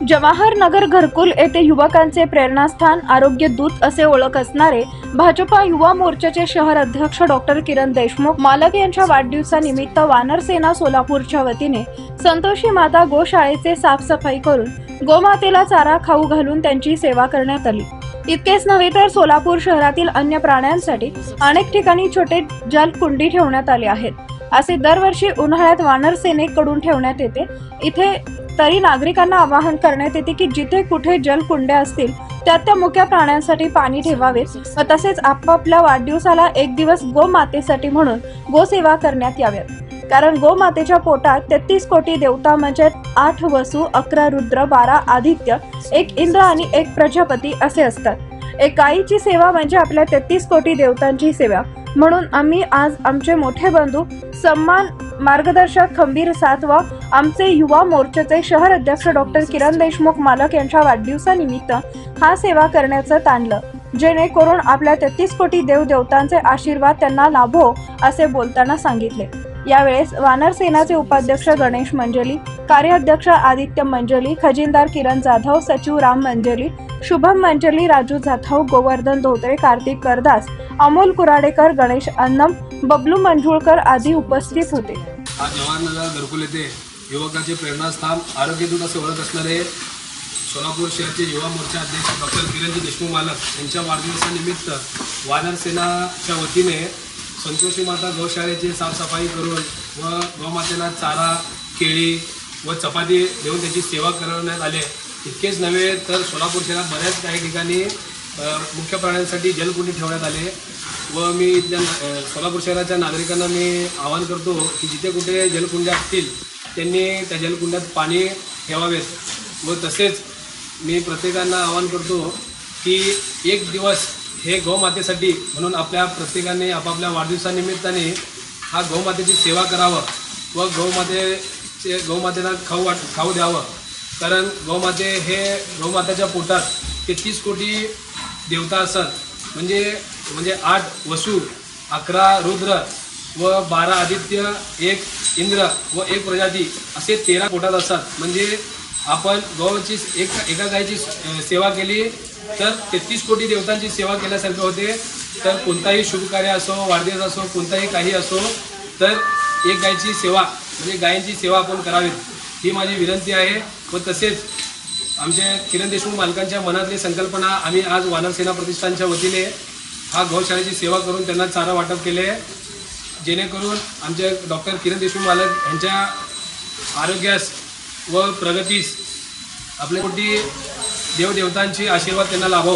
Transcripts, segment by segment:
जवाहर नगर घरकुल येथे युवकांचे प्रेरणास्थान आरोग्य दूत असे ओळख असणारे भाजपा युवा मोर्चाचे शहर अध्यक्ष डॉक्टर किरण देशमुख मालक यांच्या वाढदिवसानिमित्त वानर सेना सोलापूरच्या वतीने संतोषी माता गोशाळेचे साफसफाई करून गोमातेला चारा खाऊ घालून त्यांची सेवा करण्यात आली। इतकेच नव्हे तर सोलापूर शहरातील अन्य प्राण्यांसाठी अनेक ठिकाणी छोटे जलकुंडी ठेवण्यात आले आहेत। असे दरवर्षी उन्हाळ्यात वानर सेनेकडून ठेवण्यात येते। इथे तरी नागरिकांना आवाहन करण्यात येते की जिथे कुठे जलकुंड्या असतील त्या मुख्य प्राण्यांसाठी पाणी ठेवावे व तसेच आपापल्या वाढदिवसाला एक दिवस गोमातेसाठी म्हणून गोसेवा करण्यात याव्यात। कारण गोमातेच्या पोटात 33 कोटी देवता म्हणजे 8 वसु 11 रुद्र 12 आदित्य 1 इंद्र आणि 1 प्रजापती असे असतात। एक गायीची सेवा म्हणजे आपल्या 33 कोटी देवतांची सेवा। म्हणून आम्ही आज आमचे मोठे बंधू सन्मान मार्गदर्शक खंबीर साथ व आमचे युवा मोर्चाचे शहर अध्यक्ष डॉक्टर किरण देशमुख मालक यांच्या वाढदिवसानिमित्त हा सेवा करण्याचं ताणलं, जेणेकरून आपल्या 33 कोटी देवदेवतांचे आशीर्वाद त्यांना लाभो असे बोलताना सांगितले। यावेळेस वानर सेनाचे उपाध्यक्ष गणेश मंजली, कार्याध्यक्ष आदित्य मंजली, खजिनदार किरण जाधव, सचिव राम मंजली, शुभम मंजली, राजू जाधव, गोवर्धन धोत्रे, कार्तिक करदास, अमोल कुराडेकर, गणेश अन्नम, बबलू मंजुळकर आदी उपस्थित होते। आज जवाहरनगर घरकुल येथे युवकाचे प्रेरणास्थान आरोग्य दूत असे ओळख असणारे सोलापूर शहरचे युवा मोर्चा अध्यक्ष डॉक्टर किरण देशमुख मालक यांच्या वाढदिवसानिमित्त वानर सेनाच्या वतीने संतोषी माता गौशाळेची साफसफाई करून व गौमातेला चारा, केळी व चपाती देऊन त्याची सेवा करण्यात आली। इतकेच नव्हे तर सोलापूर शहरात बऱ्याच काही ठिकाणी मुख्य प्राण्यांसाठी जलकुंडी ठेवण्यात आले व मी इथल्या सोलापूर शहराच्या नागरिकांना मी आवाहन करतो की जिथे कुठे जलकुंड्या असतील त्यांनी त्या जलकुंड्यात पाणी ठेवावेत व तसेच मी प्रत्येकांना आवाहन करतो की एक दिवस हे गौमातेसाठी म्हणून आपल्या प्रत्येकाने आपापल्या वाढदिवसानिमित्ताने हा गौमातेची सेवा करावं व गौमातेला खाऊ द्यावं। कारण गौमातेच्या पोटात 33 कोटी देवता असतात म्हणजे 8 वसु 11 रुद्र व 12 आदित्य 1 इंद्र व 1 प्रजाती असे 13 पोटात असतात। म्हणजे आपण गौची एका गायीची सेवा केली तर 33 कोटी देवतांची सेवा केल्यासारखे होते। तर कोणताही शुभ कार्य असो, वाढदिवस असो, कोणताही काही असो तर एक गायीची सेवा म्हणजे गायींची सेवा आपण करावी ही माझी विनंती आहे। व तसेच आमच्या किरण देशमुख मालकांच्या मनातली संकल्पना आम्ही आज वानर सेना प्रतिष्ठानच्या वतीने हा गौशाळेची सेवा करून त्यांना चारा वाटप केले, जेणेकरून आमचे डॉक्टर किरण देशमुख मालक यांच्या आरोग्यास व प्रगतीस आपल्या कोटी देवदेवतांची आशीर्वाद त्यांना लाभो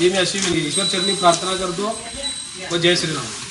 ही मी अशी ईश्वर चरणी प्रार्थना करतो व जय श्रीराम।